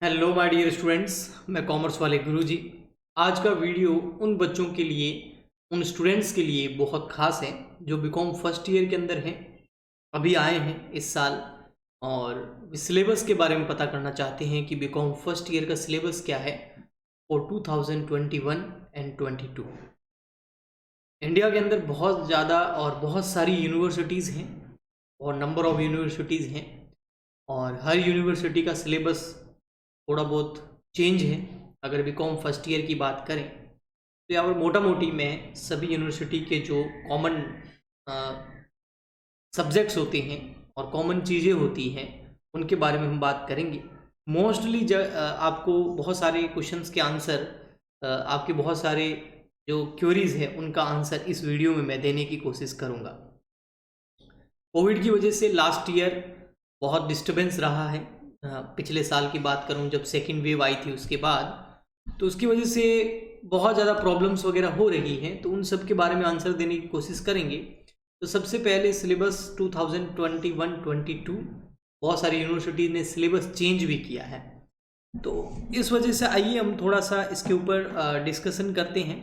Hello my dear students, मैं commerce वाले गुरुजी। आज का वीडियो उन बच्चों के लिए, उन स्टूडेंट्स के लिए बहुत ख़ास है जो बीकॉम फर्स्ट ईयर के अंदर हैं, अभी आए हैं इस साल और सिलेबस के बारे में पता करना चाहते हैं कि बीकॉम फर्स्ट ईयर का सिलेबस क्या है फॉर 2021 एंड 22। इंडिया के अंदर बहुत ज़्यादा और बहुत सारी यूनिवर्सिटीज़ हैं और नंबर ऑफ़ यूनिवर्सिटीज़ हैं और हर यूनिवर्सिटी का सिलेबस थोड़ा बहुत चेंज है। अगर बीकॉम फर्स्ट ईयर की बात करें तो यहाँ पर मोटा मोटी मैं सभी यूनिवर्सिटी के जो कॉमन सब्जेक्ट्स होते हैं और कॉमन चीज़ें होती हैं उनके बारे में हम बात करेंगे। मोस्टली आपको बहुत सारे क्वेश्चंस के आंसर, आपके बहुत सारे जो क्वेरीज हैं उनका आंसर इस वीडियो में मैं देने की कोशिश करूँगा। कोविड की वजह से लास्ट ईयर बहुत डिस्टर्बेंस रहा है। पिछले साल की बात करूं, जब सेकेंड वेव आई थी उसके बाद, तो उसकी वजह से बहुत ज़्यादा प्रॉब्लम्स वगैरह हो रही हैं, तो उन सब के बारे में आंसर देने की कोशिश करेंगे। तो सबसे पहले सिलेबस 2021-22 बहुत सारी यूनिवर्सिटी ने सिलेबस चेंज भी किया है, तो इस वजह से आइए हम थोड़ा सा इसके ऊपर डिस्कशन करते हैं।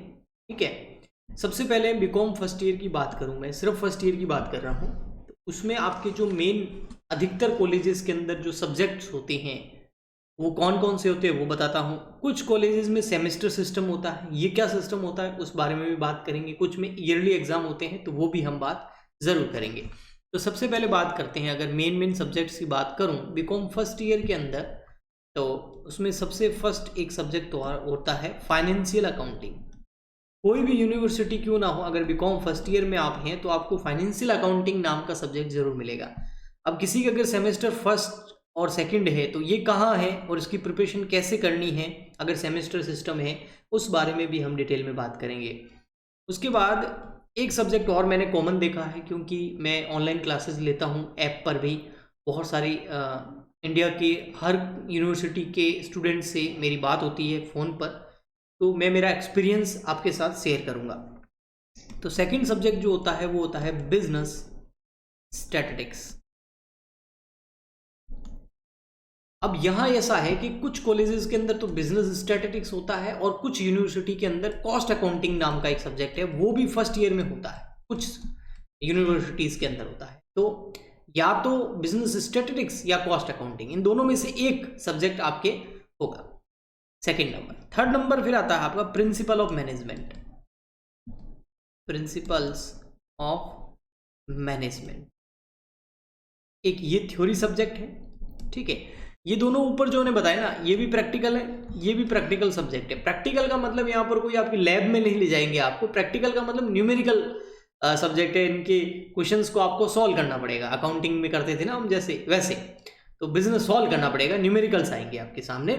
ठीक है, सबसे पहले बीकॉम फर्स्ट ईयर की बात करूं, मैं सिर्फ फर्स्ट ईयर की बात कर रहा हूं, तो उसमें आपके जो मेन अधिकतर कॉलेजेस के अंदर जो सब्जेक्ट्स होते हैं वो कौन कौन से होते हैं वो बताता हूँ। कुछ कॉलेजेस में सेमेस्टर सिस्टम होता है, ये क्या सिस्टम होता है उस बारे में भी बात करेंगे। कुछ में ईयरली एग्जाम होते हैं, तो वो भी हम बात ज़रूर करेंगे। तो सबसे पहले बात करते हैं, अगर मेन सब्जेक्ट्स की बात करूँ बीकॉम फर्स्ट ईयर के अंदर, तो उसमें सबसे फर्स्ट एक सब्जेक्ट तो होता है फाइनेंशियल अकाउंटिंग। कोई भी यूनिवर्सिटी क्यों ना हो, अगर बीकॉम फर्स्ट ईयर में आप हैं तो आपको फाइनेंशियल अकाउंटिंग नाम का सब्जेक्ट जरूर मिलेगा। अब किसी का अगर सेमेस्टर फर्स्ट और सेकंड है तो ये कहाँ है और इसकी प्रिपरेशन कैसे करनी है, अगर सेमेस्टर सिस्टम है उस बारे में भी हम डिटेल में बात करेंगे। उसके बाद एक सब्जेक्ट और मैंने कॉमन देखा है, क्योंकि मैं ऑनलाइन क्लासेस लेता हूँ ऐप पर भी, बहुत सारी इंडिया के हर यूनिवर्सिटी के स्टूडेंट से मेरी बात होती है फ़ोन पर, तो मैं मेरा एक्सपीरियंस आपके साथ शेयर करूँगा। तो सेकंड सब्जेक्ट जो होता है वो होता है बिजनेस स्टैटिस्टिक्स। अब यहाँ ऐसा है कि कुछ कॉलेजेस के अंदर तो बिजनेस स्टैटिस्टिक्स होता है और कुछ यूनिवर्सिटी के अंदर कॉस्ट अकाउंटिंग नाम का एक सब्जेक्ट है, वो भी फर्स्ट ईयर में होता है, कुछ यूनिवर्सिटीज़ के अंदर होता है। तो या तो बिजनेस स्टैटिस्टिक्स या कॉस्ट अकाउंटिंग, इन दोनों में से एक सब्जेक्ट आपके होगा सेकेंड नंबर। थर्ड नंबर फिर आता है आपका principle of management, principles of management, एक ये थ्योरी सब्जेक्ट है। ठीक है, ये दोनों ऊपर जो ने बताया ना, ये भी प्रैक्टिकल है, ये भी प्रैक्टिकल सब्जेक्ट है। प्रैक्टिकल का मतलब यहाँ पर कोई आपकी लैब में नहीं ले जाएंगे आपको, प्रैक्टिकल का मतलब न्यूमेरिकल सब्जेक्ट है, इनके क्वेश्चंस को आपको सॉल्व करना पड़ेगा। अकाउंटिंग में करते थे ना हम जैसे, वैसे तो बिजनेस सॉल्व करना पड़ेगा, न्यूमेरिकल्स आएंगे आपके सामने।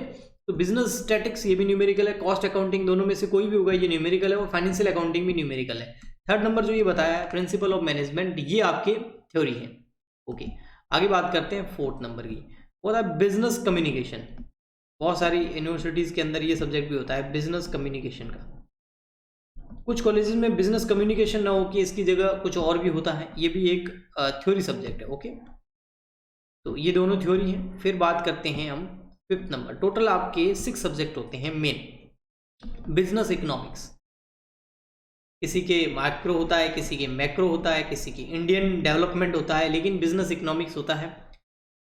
तो बिजनेस स्टैटिक्स ये भी न्यूमेरिकल है, कॉस्ट अकाउंटिंग दोनों में से कोई भी होगा ये न्यूमेरिकल है, और फाइनेंशियल अकाउंटिंग भी न्यूमेरिकल है। थर्ड नंबर जो ये बताया है प्रिंसिपल ऑफ मैनेजमेंट, ये आपके थ्योरी है। ओके, आगे बात करते हैं फोर्थ नंबर की, वो होता है बिजनेस कम्युनिकेशन। बहुत सारी यूनिवर्सिटीज़ के अंदर ये सब्जेक्ट भी होता है बिजनेस कम्युनिकेशन का। कुछ कॉलेजेस में बिजनेस कम्युनिकेशन ना हो कि इसकी जगह कुछ और भी होता है, ये भी एक थ्योरी सब्जेक्ट है। ओके, तो ये दोनों थ्योरी हैं। फिर बात करते हैं हम फिफ्थ नंबर। टोटल आपके 6 सब्जेक्ट होते हैं मेन। बिजनेस इकोनॉमिक्स, किसी के माइक्रो होता है, किसी के मैक्रो होता है, किसी की इंडियन डेवलपमेंट होता है, लेकिन बिजनेस इकोनॉमिक्स होता है।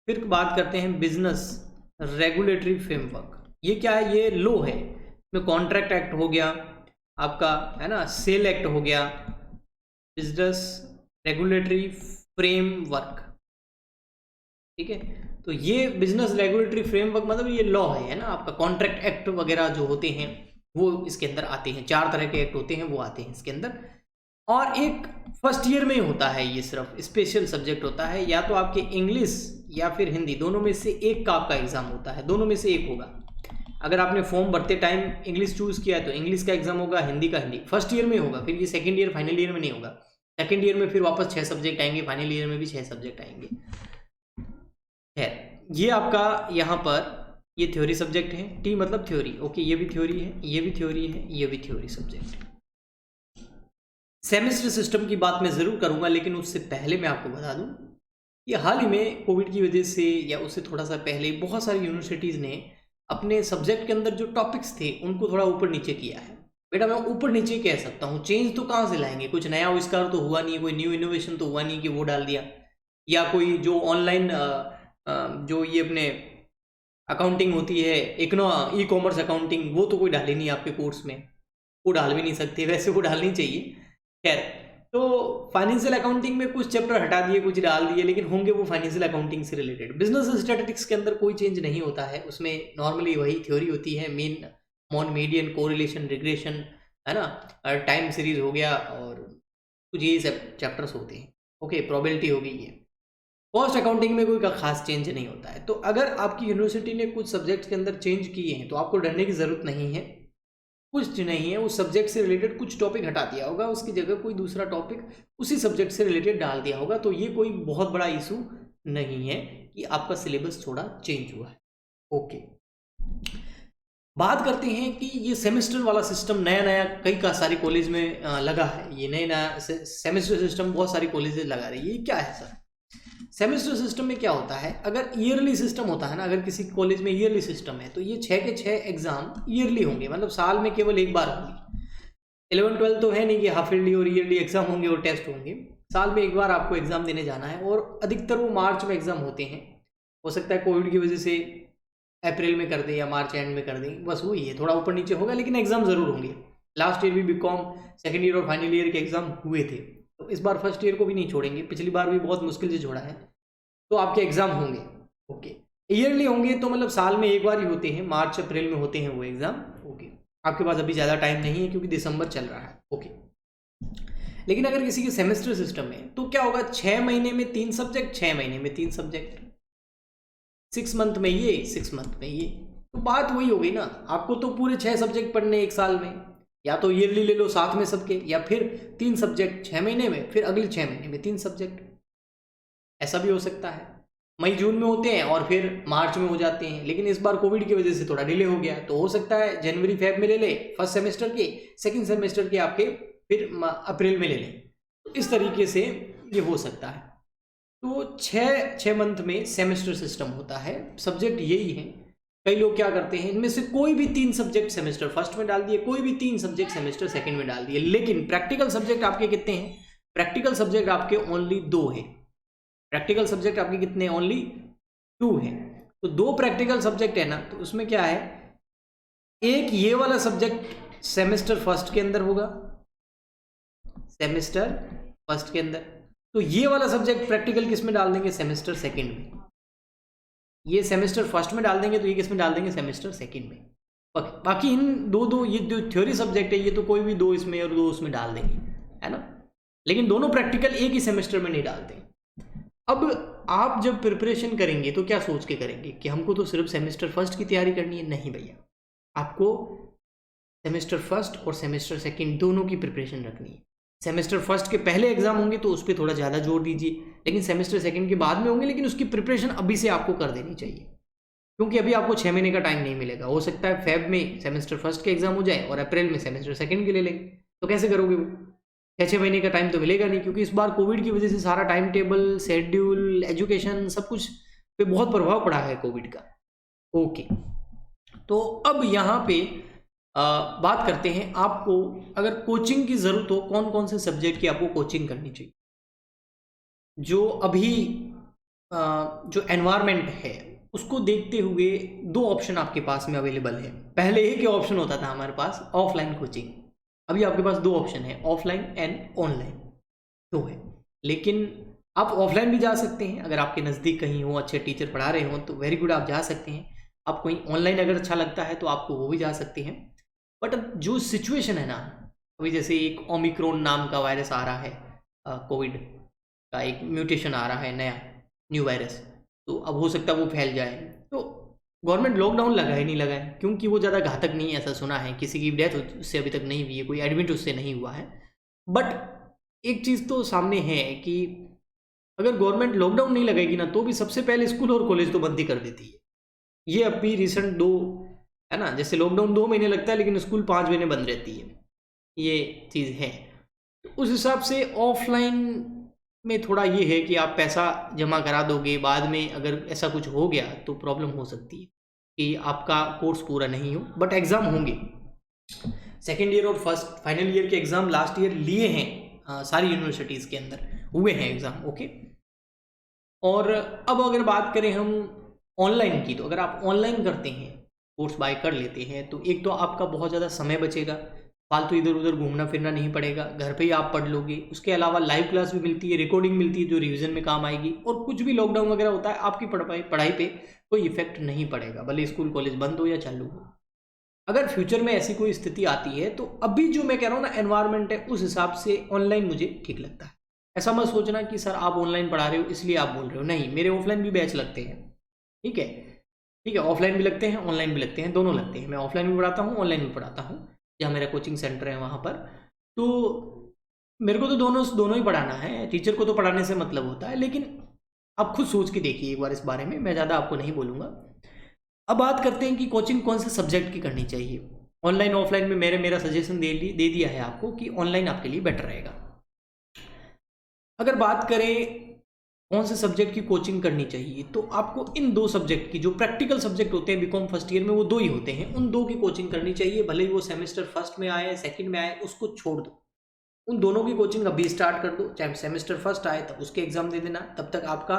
फिर बात करते हैं बिजनेस रेगुलेटरी फ्रेमवर्क, ये क्या है, ये लो है, इसमें कॉन्ट्रैक्ट एक्ट हो गया आपका, है ना, सेल एक्ट हो गया, बिजनेस रेगुलेटरी फ्रेमवर्क। ठीक है, तो ये बिजनेस रेगुलेटरी फ्रेमवर्क मतलब ये लॉ है ना आपका, कॉन्ट्रैक्ट एक्ट वगैरह जो होते हैं वो इसके अंदर आते हैं। 4 तरह के एक्ट होते हैं वो आते हैं इसके अंदर, और एक फर्स्ट ईयर में ही होता है, ये सिर्फ स्पेशल सब्जेक्ट होता है। या तो आपके इंग्लिश या फिर हिंदी, दोनों में से एक का आपका एग्जाम होता है, दोनों में से एक होगा। अगर आपने फॉर्म भरते टाइम इंग्लिश चूज़ किया है तो इंग्लिश का एग्जाम होगा, हिंदी का हिंदी, फर्स्ट ईयर में होगा। फिर ये सेकंड ईयर फाइनल ईयर में नहीं होगा, सेकंड ईयर में फिर वापस 6 सब्जेक्ट आएंगे, फाइनल ईयर में भी 6 सब्जेक्ट आएंगे। खैर, ये आपका यहाँ पर ये थ्योरी सब्जेक्ट है, टी मतलब थ्योरी। ओके, ये भी थ्योरी है, ये भी थ्योरी है, ये भी थ्योरी सब्जेक्ट है। सेमेस्टर सिस्टम की बात मैं ज़रूर करूँगा, लेकिन उससे पहले मैं आपको बता दूँ, ये हाल ही में कोविड की वजह से या उससे थोड़ा सा पहले बहुत सारी यूनिवर्सिटीज़ ने अपने सब्जेक्ट के अंदर जो टॉपिक्स थे उनको थोड़ा ऊपर नीचे किया है। बेटा मैं ऊपर नीचे कह सकता हूँ, चेंज तो कहाँ से लाएंगे, कुछ नया आविष्कार तो हुआ नहीं, कोई न्यू इनोवेशन तो हुआ नहीं कि वो डाल दिया, या कोई जो ऑनलाइन जो ये अपने अकाउंटिंग होती है, ई कॉमर्स अकाउंटिंग, वो तो कोई डाली नहीं आपके कोर्स में, वो डाल भी नहीं सकते, वैसे वो डालनी चाहिए। खैर, तो फाइनेंशियल अकाउंटिंग में कुछ चैप्टर हटा दिए, कुछ डाल दिए, लेकिन होंगे वो फाइनेंशियल अकाउंटिंग से रिलेटेड। बिजनेस स्टैटिस्टिक्स के अंदर कोई चेंज नहीं होता है, उसमें नॉर्मली वही थ्योरी होती है, mean mode median correlation regression, है ना, टाइम सीरीज हो गया, और कुछ ये सब चैप्टर्स होते हैं। ओके, प्रोबेबिलिटी हो गई है। कॉस्ट अकाउंटिंग में कोई खास चेंज नहीं होता है। तो अगर आपकी यूनिवर्सिटी ने कुछ सब्जेक्ट्स के अंदर चेंज किए हैं तो आपको डरने की ज़रूरत नहीं है, कुछ नहीं है। उस सब्जेक्ट से रिलेटेड कुछ टॉपिक हटा दिया होगा, उसकी जगह कोई दूसरा टॉपिक उसी सब्जेक्ट से रिलेटेड डाल दिया होगा, तो ये कोई बहुत बड़ा इशू नहीं है कि आपका सिलेबस थोड़ा चेंज हुआ है। ओके, बात करते हैं कि ये सेमेस्टर वाला सिस्टम नया नया कई का सारी कॉलेज में लगा है। ये नया सेमेस्टर सिस्टम बहुत सारी कॉलेजेस लगा रही है। ये क्या है सर? सेमेस्टर सिस्टम में क्या होता है, अगर ईयरली सिस्टम होता है ना, अगर किसी कॉलेज में ईयरली सिस्टम है तो ये 6 के 6 एग्जाम ईयरली होंगे, मतलब साल में केवल एक बार होंगे। 11-12 तो है नहीं कि हाफ ईयरली और ईयरली एग्जाम होंगे और टेस्ट होंगे, साल में एक बार आपको एग्जाम देने जाना है, और अधिकतर वो मार्च में एग्जाम होते हैं। हो सकता है कोविड की वजह से अप्रैल में कर दे या मार्च एंड में कर दें, बस वही है, थोड़ा ऊपर नीचे होगा, लेकिन एग्जाम जरूर होंगे। लास्ट ईयर भी बीकॉम सेकेंड ईयर और फाइनल ईयर के एग्जाम हुए थे, तो इस बार फर्स्ट ईयर को भी नहीं छोड़ेंगे, पिछली बार भी बहुत मुश्किल से छोड़ा है, तो आपके एग्जाम होंगे। ओके, ईयरली होंगे तो मतलब साल में एक बार ही होते हैं, मार्च अप्रैल में होते हैं वो एग्जाम। ओके, आपके पास अभी ज़्यादा टाइम नहीं है क्योंकि दिसंबर चल रहा है। ओके, लेकिन अगर किसी के सेमेस्टर सिस्टम में तो क्या होगा, 6 महीने में 3 सब्जेक्ट, 6 महीने में 3 सब्जेक्ट, 6 मंथ में ये, 6 मंथ में ये, तो बात वही हो गई ना। आपको तो पूरे 6 सब्जेक्ट पढ़ने एक साल में, या तो ईयरली ले लो साथ में सबके, या फिर 3 सब्जेक्ट 6 महीने में, फिर अगले 6 महीने में 3 सब्जेक्ट, ऐसा भी हो सकता है। मई जून में होते हैं और फिर मार्च में हो जाते हैं, लेकिन इस बार कोविड की वजह से थोड़ा डिले हो गया, तो हो सकता है जनवरी फेब में ले ले फर्स्ट सेमेस्टर के, सेकंड सेमेस्टर के आपके फिर अप्रैल में ले लें, तो इस तरीके से ये हो सकता है। तो 6 मंथ में सेमेस्टर सिस्टम होता है, सब्जेक्ट यही है। कई लोग क्या करते हैं, इनमें से कोई भी 3 सब्जेक्ट सेमेस्टर फर्स्ट में डाल दिए, कोई भी 3 सब्जेक्ट सेमेस्टर सेकंड में डाल दिए, लेकिन प्रैक्टिकल सब्जेक्ट आपके कितने हैं? प्रैक्टिकल सब्जेक्ट आपके ओनली 2 है। प्रैक्टिकल सब्जेक्ट आपके कितने? ओनली 2 है। तो 2 प्रैक्टिकल सब्जेक्ट है ना, तो उसमें क्या है, एक ये वाला सब्जेक्ट सेमेस्टर फर्स्ट के अंदर होगा, सेमेस्टर फर्स्ट के अंदर, तो ये वाला सब्जेक्ट प्रैक्टिकल किस में डाल देंगे? सेमेस्टर सेकंड में। ये सेमेस्टर फर्स्ट में डाल देंगे तो ये किस में डाल देंगे? सेमेस्टर सेकंड में। बाकी इन दो ये जो थ्योरी सब्जेक्ट है ये तो कोई भी 2 इसमें और 2 उसमें डाल देंगे, है ना, लेकिन दोनों प्रैक्टिकल एक ही सेमेस्टर में नहीं डालते। अब आप जब प्रिपरेशन करेंगे तो क्या सोच के करेंगे कि हमको तो सिर्फ सेमेस्टर फर्स्ट की तैयारी करनी है? नहीं भैया, आपको सेमेस्टर फर्स्ट और सेमेस्टर सेकंड दोनों की प्रिपरेशन रखनी है। सेमेस्टर फर्स्ट के पहले एग्जाम होंगे तो उस पर थोड़ा ज़्यादा जोर दीजिए, लेकिन सेमेस्टर सेकंड के बाद में होंगे, लेकिन उसकी प्रिपरेशन अभी से आपको कर देनी चाहिए, क्योंकि अभी आपको 6 महीने का टाइम नहीं मिलेगा। हो सकता है फेब में सेमेस्टर फर्स्ट के एग्जाम हो जाए और अप्रैल में सेमेस्टर सेकंड के ले लेंगे, तो कैसे करोगे वो? 6 महीने का टाइम तो मिलेगा नहीं, क्योंकि इस बार कोविड की वजह से सारा टाइम टेबल, शेड्यूल, एजुकेशन सब कुछ पे बहुत प्रभाव पड़ा है कोविड का। ओके, तो अब यहाँ पे बात करते हैं, आपको अगर कोचिंग की ज़रूरत हो, कौन कौन से सब्जेक्ट की आपको कोचिंग करनी चाहिए। जो अभी जो एनवायरनमेंट है उसको देखते हुए 2 ऑप्शन आपके पास में अवेलेबल है। पहले एक ही ऑप्शन होता था हमारे पास, ऑफलाइन कोचिंग। अभी आपके पास 2 ऑप्शन है, ऑफलाइन एंड ऑनलाइन, 2 है। लेकिन आप ऑफलाइन भी जा सकते हैं, अगर आपके नज़दीक कहीं हो, अच्छे टीचर पढ़ा रहे हो तो वेरी गुड, आप जा सकते हैं। आप कहीं ऑनलाइन अगर अच्छा लगता है तो आपको वो भी जा सकते हैं। बट जो सिचुएशन है ना, अभी जैसे एक ओमिक्रॉन नाम का वायरस आ रहा है, कोविड का एक म्यूटेशन आ रहा है, नया न्यू वायरस, तो अब हो सकता है वो फैल जाए, तो गवर्नमेंट लॉकडाउन लगाए नहीं लगाए, क्योंकि वो ज़्यादा घातक नहीं है, ऐसा सुना है। किसी की डेथ उससे अभी तक नहीं हुई है, कोई एडमिट उससे नहीं हुआ है। बट एक चीज़ तो सामने है कि अगर गवर्नमेंट लॉकडाउन नहीं लगाएगी ना, तो भी सबसे पहले स्कूल और कॉलेज तो बंद ही कर देती है। ये अभी रिसेंट 2 है ना, जैसे लॉकडाउन 2 महीने लगता है लेकिन स्कूल 5 महीने बंद रहती है, ये चीज़ है। तो उस हिसाब से ऑफलाइन में थोड़ा ये है कि आप पैसा जमा करा दोगे, बाद में अगर ऐसा कुछ हो गया तो प्रॉब्लम हो सकती है कि आपका कोर्स पूरा नहीं हो, बट एग्ज़ाम होंगे। सेकेंड ईयर और फर्स्ट फाइनल ईयर के एग्ज़ाम लास्ट ईयर लिए हैं सारी यूनिवर्सिटीज़ के अंदर हुए हैं एग्ज़ाम, ओके। और अब अगर बात करें हम ऑनलाइन की, तो अगर आप ऑनलाइन करते हैं, कोर्स बाय कर लेते हैं, तो एक तो आपका बहुत ज़्यादा समय बचेगा, फालतू इधर उधर घूमना फिरना नहीं पड़ेगा, घर पे ही आप पढ़ लोगे। उसके अलावा लाइव क्लास भी मिलती है, रिकॉर्डिंग मिलती है जो रिवीजन में काम आएगी, और कुछ भी लॉकडाउन वगैरह होता है आपकी पढ़ाई पे कोई इफेक्ट नहीं पड़ेगा, भले स्कूल कॉलेज बंद हो या चालू हो। अगर फ्यूचर में ऐसी कोई स्थिति आती है तो अभी जो मैं कह रहा हूँ ना एनवायरनमेंट है, उस हिसाब से ऑनलाइन मुझे ठीक लगता है। ऐसा मत सोचना कि सर आप ऑनलाइन पढ़ा रहे हो इसलिए आप बोल रहे हो, नहीं, मेरे ऑफलाइन भी बैच लगते हैं, ठीक है, ठीक है, ऑफलाइन भी लगते हैं ऑनलाइन भी लगते हैं, दोनों लगते हैं। मैं ऑफलाइन भी पढ़ाता हूँ ऑनलाइन भी पढ़ाता हूँ, जहाँ मेरा कोचिंग सेंटर है वहाँ पर। तो मेरे को तो दोनों ही पढ़ाना है, टीचर को तो पढ़ाने से मतलब होता है, लेकिन आप खुद सोच के देखिए एक बार इस बारे में, मैं ज़्यादा आपको नहीं बोलूँगा। अब बात करते हैं कि कोचिंग कौन से सब्जेक्ट की करनी चाहिए। ऑनलाइन ऑफलाइन में मेरा सजेशन दे दिया है आपको कि ऑनलाइन आपके लिए बेटर रहेगा। अगर बात करें कौन से सब्जेक्ट की कोचिंग करनी चाहिए, तो आपको इन 2 सब्जेक्ट की, जो प्रैक्टिकल सब्जेक्ट होते हैं बीकॉम फर्स्ट ईयर में, वो 2 ही होते हैं, उन 2 की कोचिंग करनी चाहिए। भले ही वो सेमेस्टर फर्स्ट में आए सेकंड में आए, उसको छोड़ दो, उन दोनों की कोचिंग अभी स्टार्ट कर दो। चाहे सेमेस्टर फर्स्ट आए तब उसके एग्जाम दे देना, तब तक आपका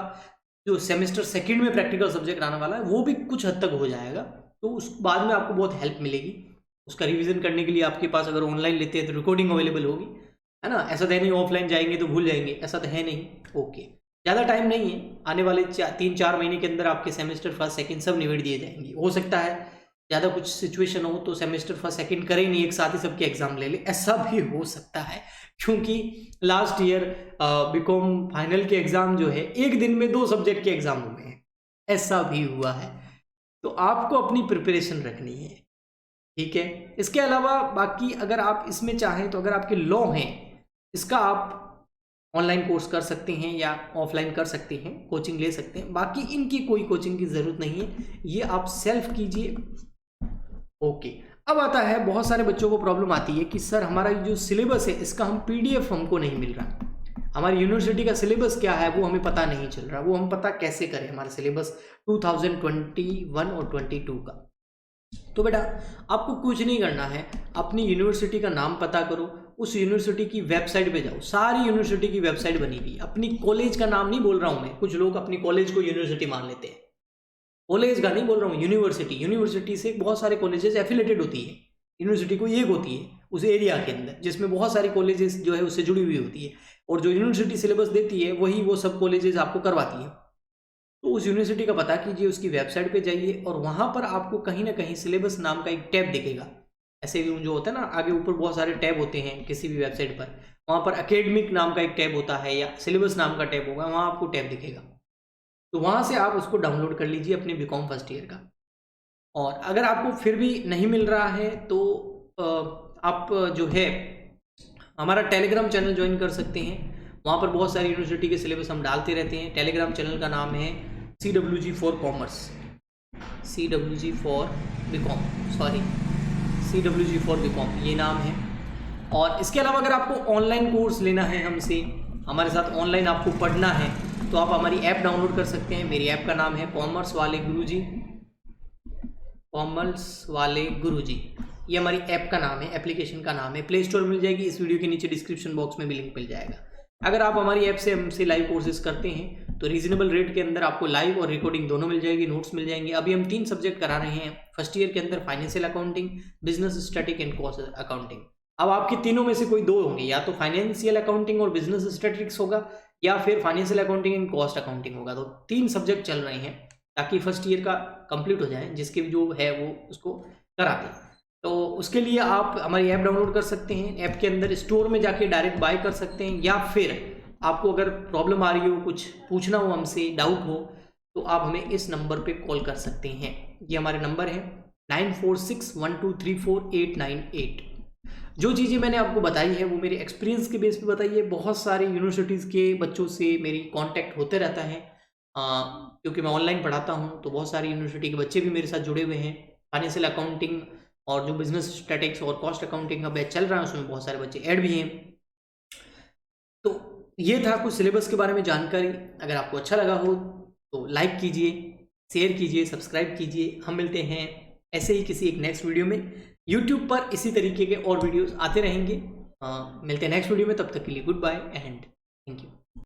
जो सेमेस्टर सेकंड में प्रैक्टिकल सब्जेक्ट आने वाला है वो भी कुछ हद तक हो जाएगा, तो उस बाद में आपको बहुत हेल्प मिलेगी। उसका रिवीजन करने के लिए आपके पास अगर ऑनलाइन लेते हैं तो रिकॉर्डिंग अवेलेबल होगी, है ना। ऐसा तो है नहीं ऑफलाइन जाएंगे तो भूल जाएंगे, ऐसा तो है नहीं, ओके। ज़्यादा टाइम नहीं है, आने वाले 3-4 महीने के अंदर आपके सेमेस्टर फर्स्ट सेकंड सब निबट दिए जाएंगे। हो सकता है ज़्यादा कुछ सिचुएशन हो तो सेमेस्टर फर्स्ट सेकंड करें नहीं, एक साथ ही सबके एग्जाम ले ले, ऐसा भी हो सकता है, क्योंकि लास्ट ईयर बीकॉम फाइनल के एग्जाम जो है एक दिन में 2 सब्जेक्ट के एग्जाम हुए हैं, ऐसा भी हुआ है। तो आपको अपनी प्रिपरेशन रखनी है, ठीक है। इसके अलावा बाकी अगर आप इसमें चाहें तो अगर आपके लॉ हैं, इसका आप ऑनलाइन कोर्स कर सकते हैं या ऑफलाइन कर सकते हैं, कोचिंग ले सकते हैं। बाकी इनकी कोई कोचिंग की ज़रूरत नहीं है, ये आप सेल्फ कीजिए, ओके। अब आता है, बहुत सारे बच्चों को प्रॉब्लम आती है कि सर हमारा जो सिलेबस है इसका हम पीडीएफ हमको नहीं मिल रहा, हमारी यूनिवर्सिटी का सिलेबस क्या है वो हमें पता नहीं चल रहा, वो हम पता कैसे करें हमारा सिलेबस 2021 और 22 का। तो बेटा आपको कुछ नहीं करना है, अपनी यूनिवर्सिटी का नाम पता करो, उस यूनिवर्सिटी की वेबसाइट पे जाओ, सारी यूनिवर्सिटी की वेबसाइट बनी हुई, अपनी कॉलेज का नाम नहीं बोल रहा हूँ मैं, कुछ लोग अपनी कॉलेज को यूनिवर्सिटी मान लेते हैं, कॉलेज का नहीं बोल रहा हूँ, यूनिवर्सिटी से बहुत सारे कॉलेजेस एफिलेटेड होती है, यूनिवर्सिटी कोई एक होती है उस एरिया के अंदर जिसमें बहुत सारी कॉलेजेस जो है उससे जुड़ी हुई होती है, और जो यूनिवर्सिटी सिलेबस देती है वही वो सब कॉलेजेस आपको करवाती है। तो उस यूनिवर्सिटी का पता कीजिए, उसकी वेबसाइट पे जाइए, और वहाँ पर आपको कहीं ना कहीं सिलेबस नाम का एक टैब दिखेगा। ऐसे जो होता है ना, आगे ऊपर बहुत सारे टैब होते हैं किसी भी वेबसाइट पर, वहाँ पर एकेडमिक नाम का एक टैब होता है या सिलेबस नाम का टैब होगा, वहाँ आपको टैब दिखेगा, तो वहाँ से आप उसको डाउनलोड कर लीजिए अपने बीकॉम फर्स्ट ईयर का। और अगर आपको फिर भी नहीं मिल रहा है तो आप जो है हमारा टेलीग्राम चैनल ज्वाइन कर सकते हैं, वहाँ पर बहुत सारी यूनिवर्सिटी के सिलेबस हम डालते रहते हैं। टेलीग्राम चैनल का नाम है CWG for commerce, CWG for BCom, CWG for BCom ये नाम है। और इसके अलावा अगर आपको ऑनलाइन कोर्स लेना है हमसे, हमारे साथ ऑनलाइन आपको पढ़ना है, तो आप हमारी ऐप डाउनलोड कर सकते हैं। मेरी ऐप का नाम है कॉमर्स वाले गुरुजी, ये हमारी ऐप का नाम है, एप्लीकेशन का नाम है, प्ले स्टोर मिल जाएगी, इस वीडियो के नीचे डिस्क्रिप्शन बॉक्स में भी लिंक मिल जाएगा। अगर आप हमारी ऐप से हमसे लाइव कोर्सेज करते हैं तो रीजनेबल रेट के अंदर आपको लाइव और रिकॉर्डिंग दोनों मिल जाएगी, नोट्स मिल जाएंगे। अभी हम 3 सब्जेक्ट करा रहे हैं फर्स्ट ईयर के अंदर, financial accounting, business static and cost accounting. अब आपके तीनों में से कोई 2 होंगे, या तो फाइनेंशियल अकाउंटिंग और बिजनेस स्टैटिक्स होगा, या फिर financial accounting and cost accounting होगा। तो 3 सब्जेक्ट चल रहे हैं ताकि फर्स्ट ईयर का कंप्लीट हो जाए, जिसके जो है वो उसको करा दें। तो उसके लिए आप हमारी ऐप डाउनलोड कर सकते हैं, ऐप के अंदर स्टोर में जाके डायरेक्ट बाय कर सकते हैं, या फिर आपको अगर प्रॉब्लम आ रही हो, कुछ पूछना हो हमसे, डाउट हो, तो आप हमें इस नंबर पे कॉल कर सकते हैं। ये हमारे नंबर है 9461234898। जो चीज़ें मैंने आपको बताई है वो मेरे एक्सपीरियंस के बेस पे बताई है। बहुत सारे यूनिवर्सिटीज़ के बच्चों से मेरी कांटेक्ट होते रहता है, क्योंकि मैं ऑनलाइन पढ़ाता हूँ, तो बहुत सारी यूनिवर्सिटी के बच्चे भी मेरे साथ जुड़े हुए हैं। फाइनेंशियल अकाउंटिंग और जो बिजनेस स्टैटिक्स और कॉस्ट अकाउंटिंग का बैच चल रहा है उसमें बहुत सारे बच्चे ऐड भी हैं। तो ये था कुछ सिलेबस के बारे में जानकारी। अगर आपको अच्छा लगा हो तो लाइक कीजिए, शेयर कीजिए, सब्सक्राइब कीजिए। हम मिलते हैं ऐसे ही किसी एक नेक्स्ट वीडियो में। यूट्यूब पर इसी तरीके के और वीडियोस आते रहेंगे। मिलते हैं नेक्स्ट वीडियो में, तब तक के लिए goodbye and thank you.